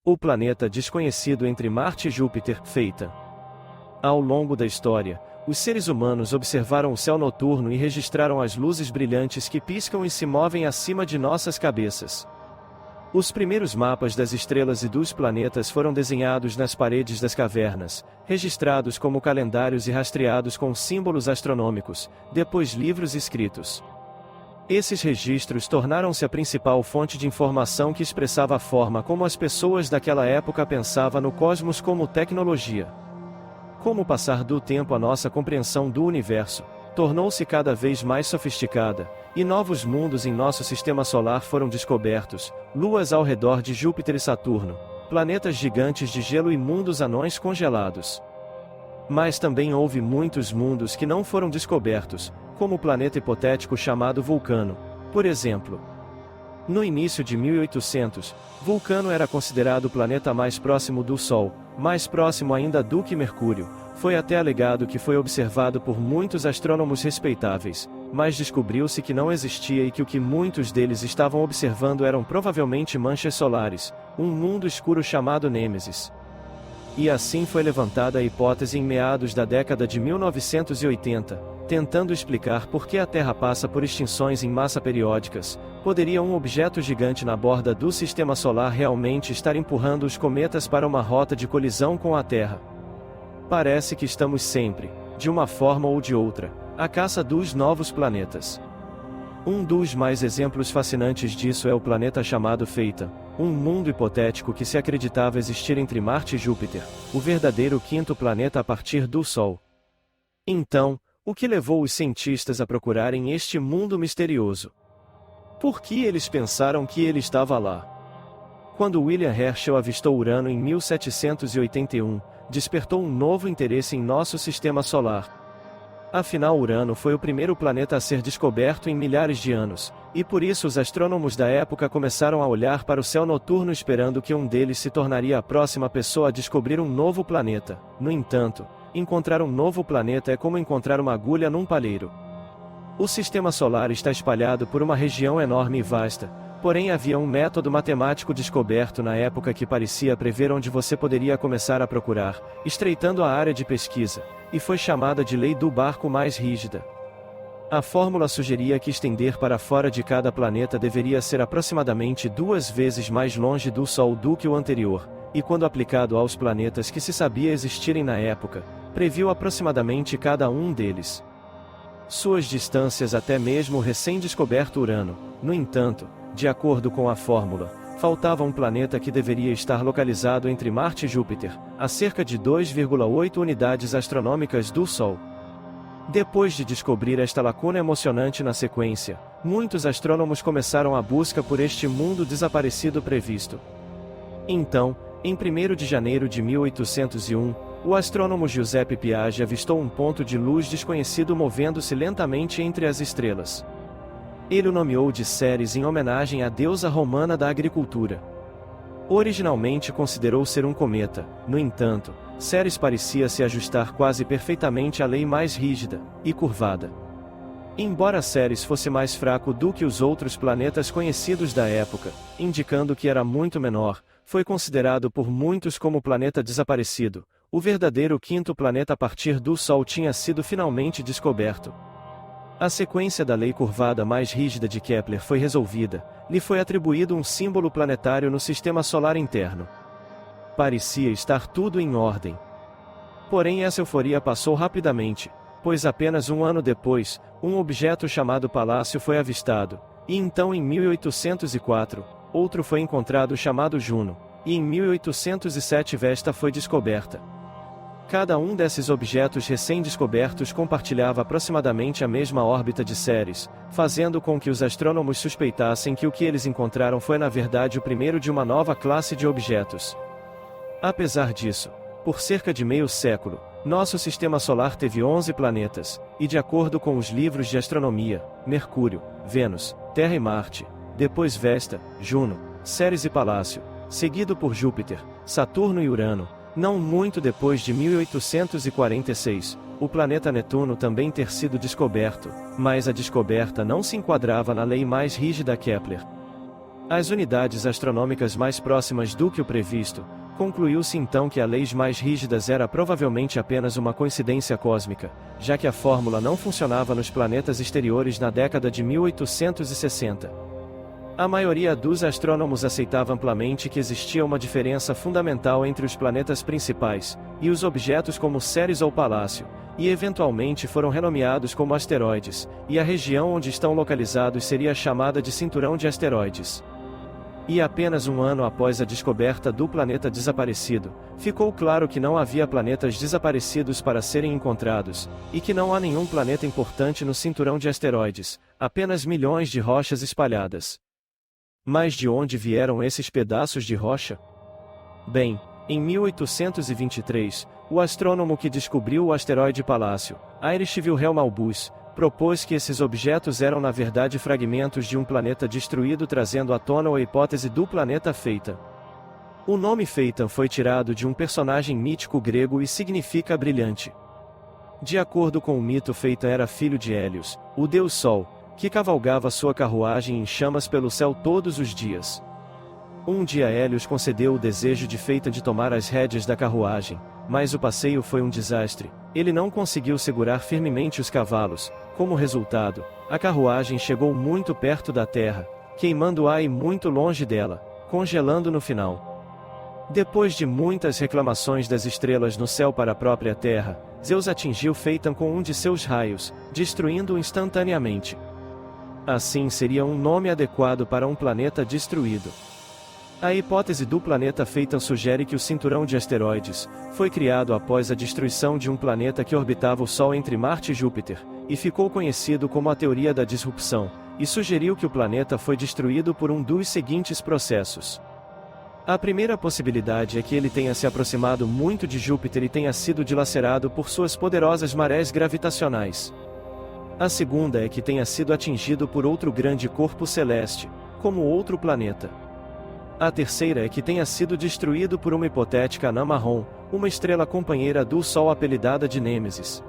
O planeta desconhecido entre Marte e Júpiter, Phaeton. Ao longo da história, os seres humanos observaram o céu noturno e registraram as luzes brilhantes que piscam e se movem acima de nossas cabeças. Os primeiros mapas das estrelas e dos planetas foram desenhados nas paredes das cavernas, registrados como calendários e rastreados com símbolos astronômicos, depois livros escritos. Esses registros tornaram-se a principal fonte de informação que expressava a forma como as pessoas daquela época pensavam no cosmos como tecnologia. Com o passar do tempo, a nossa compreensão do universo tornou-se cada vez mais sofisticada, e novos mundos em nosso sistema solar foram descobertos, luas ao redor de Júpiter e Saturno, planetas gigantes de gelo e mundos anões congelados. Mas também houve muitos mundos que não foram descobertos, como o planeta hipotético chamado Vulcano, por exemplo. No início de 1800, Vulcano era considerado o planeta mais próximo do Sol, mais próximo ainda do que Mercúrio. Foi até alegado que foi observado por muitos astrônomos respeitáveis, mas descobriu-se que não existia e que o que muitos deles estavam observando eram provavelmente manchas solares, um mundo escuro chamado Nêmesis. E assim foi levantada a hipótese em meados da década de 1980, tentando explicar por que a Terra passa por extinções em massa periódicas. Poderia um objeto gigante na borda do Sistema Solar realmente estar empurrando os cometas para uma rota de colisão com a Terra? Parece que estamos sempre, de uma forma ou de outra, à caça dos novos planetas. Um dos mais exemplos fascinantes disso é o planeta chamado Phaeton, um mundo hipotético que se acreditava existir entre Marte e Júpiter, o verdadeiro quinto planeta a partir do Sol. Então, o que levou os cientistas a procurarem este mundo misterioso? Por que eles pensaram que ele estava lá? Quando William Herschel avistou Urano em 1781, despertou um novo interesse em nosso sistema solar. Afinal, Urano foi o primeiro planeta a ser descoberto em milhares de anos, e por isso os astrônomos da época começaram a olhar para o céu noturno esperando que um deles se tornaria a próxima pessoa a descobrir um novo planeta. No entanto, encontrar um novo planeta é como encontrar uma agulha num palheiro. O sistema solar está espalhado por uma região enorme e vasta, porém havia um método matemático descoberto na época que parecia prever onde você poderia começar a procurar, estreitando a área de pesquisa, e foi chamada de Lei do Barco Mais Rígida. A fórmula sugeria que estender para fora de cada planeta deveria ser aproximadamente 2 vezes mais longe do Sol do que o anterior, e quando aplicado aos planetas que se sabia existirem na época, previu aproximadamente cada um deles. Suas distâncias até mesmo o recém-descoberto Urano. No entanto, de acordo com a fórmula, faltava um planeta que deveria estar localizado entre Marte e Júpiter, a cerca de 2,8 unidades astronômicas do Sol. Depois de descobrir esta lacuna emocionante na sequência, muitos astrônomos começaram a busca por este mundo desaparecido previsto. Então, em 1º de janeiro de 1801, o astrônomo Giuseppe Piaggi avistou um ponto de luz desconhecido movendo-se lentamente entre as estrelas. Ele o nomeou de Ceres em homenagem à deusa romana da agricultura. Originalmente considerou ser um cometa, no entanto, Ceres parecia se ajustar quase perfeitamente à lei mais rígida e curvada. Embora Ceres fosse mais fraco do que os outros planetas conhecidos da época, indicando que era muito menor, foi considerado por muitos como o planeta desaparecido. O verdadeiro quinto planeta a partir do Sol tinha sido finalmente descoberto. A sequência da lei curvada mais rígida de Kepler foi resolvida, lhe foi atribuído um símbolo planetário no sistema solar interno. Parecia estar tudo em ordem. Porém, essa euforia passou rapidamente, pois apenas um ano depois, um objeto chamado Palácio foi avistado, e então em 1804, outro foi encontrado chamado Juno, e em 1807 Vesta foi descoberta. Cada um desses objetos recém-descobertos compartilhava aproximadamente a mesma órbita de Ceres, fazendo com que os astrônomos suspeitassem que o que eles encontraram foi na verdade o primeiro de uma nova classe de objetos. Apesar disso, por cerca de meio século, nosso sistema solar teve 11 planetas, e de acordo com os livros de astronomia, Mercúrio, Vênus, Terra e Marte, depois Vesta, Juno, Ceres e Palácio, seguido por Júpiter, Saturno e Urano. Não muito depois de 1846, o planeta Netuno também ter sido descoberto, mas a descoberta não se enquadrava na lei mais rígida Kepler. As unidades astronômicas mais próximas do que o previsto, concluiu-se então que as leis mais rígidas era provavelmente apenas uma coincidência cósmica, já que a fórmula não funcionava nos planetas exteriores na década de 1860. A maioria dos astrônomos aceitava amplamente que existia uma diferença fundamental entre os planetas principais e os objetos como Ceres ou Palácio, e eventualmente foram renomeados como asteroides, e a região onde estão localizados seria chamada de cinturão de asteroides. E apenas um ano após a descoberta do planeta desaparecido, ficou claro que não havia planetas desaparecidos para serem encontrados, e que não há nenhum planeta importante no cinturão de asteroides, apenas milhões de rochas espalhadas. Mas de onde vieram esses pedaços de rocha? Bem, em 1823, o astrônomo que descobriu o asteroide Palácio, Heinrich Wilhelm Albus, propôs que esses objetos eram na verdade fragmentos de um planeta destruído, trazendo à tona a hipótese do planeta Phaeton. O nome Phaeton foi tirado de um personagem mítico grego e significa brilhante. De acordo com o mito, Phaeton era filho de Hélios, o deus Sol, que cavalgava sua carruagem em chamas pelo céu todos os dias. Um dia Hélios concedeu o desejo de Phaeton de tomar as rédeas da carruagem, mas o passeio foi um desastre. Ele não conseguiu segurar firmemente os cavalos. Como resultado, a carruagem chegou muito perto da terra, queimando-a e muito longe dela, congelando no final. Depois de muitas reclamações das estrelas no céu para a própria terra, Zeus atingiu Phaeton com um de seus raios, destruindo-o instantaneamente. Assim seria um nome adequado para um planeta destruído. A hipótese do planeta Phaeton sugere que o cinturão de asteroides foi criado após a destruição de um planeta que orbitava o Sol entre Marte e Júpiter, e ficou conhecido como a teoria da disrupção, e sugeriu que o planeta foi destruído por um dos seguintes processos. A primeira possibilidade é que ele tenha se aproximado muito de Júpiter e tenha sido dilacerado por suas poderosas marés gravitacionais. A segunda é que tenha sido atingido por outro grande corpo celeste, como outro planeta. A terceira é que tenha sido destruído por uma hipotética anã marrom, uma estrela companheira do Sol apelidada de Nêmesis.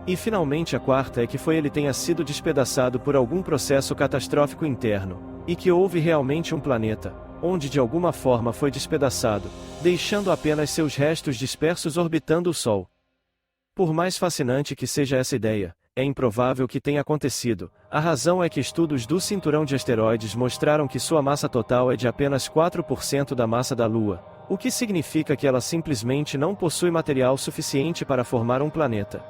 E finalmente a quarta é que ele tenha sido despedaçado por algum processo catastrófico interno, e que houve realmente um planeta, onde de alguma forma foi despedaçado, deixando apenas seus restos dispersos orbitando o Sol. Por mais fascinante que seja essa ideia, é improvável que tenha acontecido. A razão é que estudos do cinturão de asteroides mostraram que sua massa total é de apenas 4% da massa da Lua, o que significa que ela simplesmente não possui material suficiente para formar um planeta.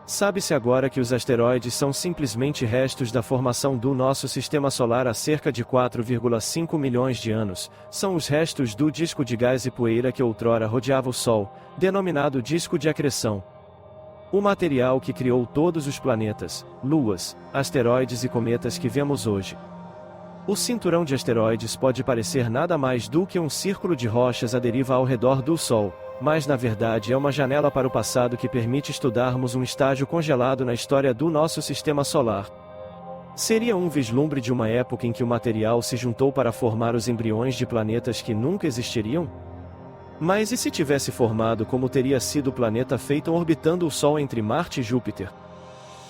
Sabe-se agora que os asteroides são simplesmente restos da formação do nosso sistema solar há cerca de 4,5 milhões de anos. São os restos do disco de gás e poeira que outrora rodeava o Sol, denominado disco de acreção. O material que criou todos os planetas, luas, asteroides e cometas que vemos hoje. O cinturão de asteroides pode parecer nada mais do que um círculo de rochas à deriva ao redor do Sol, mas na verdade é uma janela para o passado que permite estudarmos um estágio congelado na história do nosso sistema solar. Seria um vislumbre de uma época em que o material se juntou para formar os embriões de planetas que nunca existiriam? Mas e se tivesse formado como teria sido o planeta Phaeton orbitando o Sol entre Marte e Júpiter?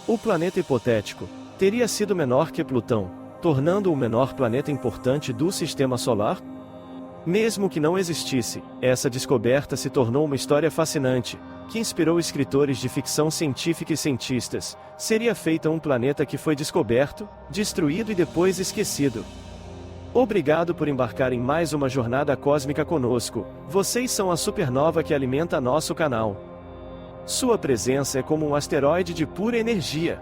O planeta hipotético teria sido menor que Plutão, tornando-o o menor planeta importante do sistema solar? Mesmo que não existisse, essa descoberta se tornou uma história fascinante, que inspirou escritores de ficção científica e cientistas. Seria Phaeton um planeta que foi descoberto, destruído e depois esquecido. Obrigado por embarcar em mais uma jornada cósmica conosco. Vocês são a supernova que alimenta nosso canal. Sua presença é como um asteroide de pura energia.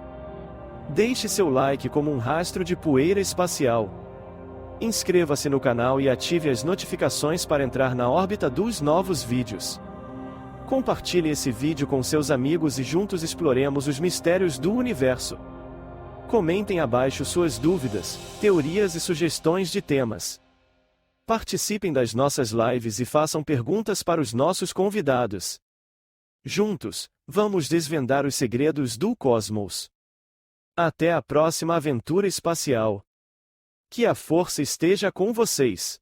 Deixe seu like como um rastro de poeira espacial. Inscreva-se no canal e ative as notificações para entrar na órbita dos novos vídeos. Compartilhe esse vídeo com seus amigos e juntos exploremos os mistérios do universo. Comentem abaixo suas dúvidas, teorias e sugestões de temas. Participem das nossas lives e façam perguntas para os nossos convidados. Juntos, vamos desvendar os segredos do cosmos. Até a próxima aventura espacial. Que a força esteja com vocês.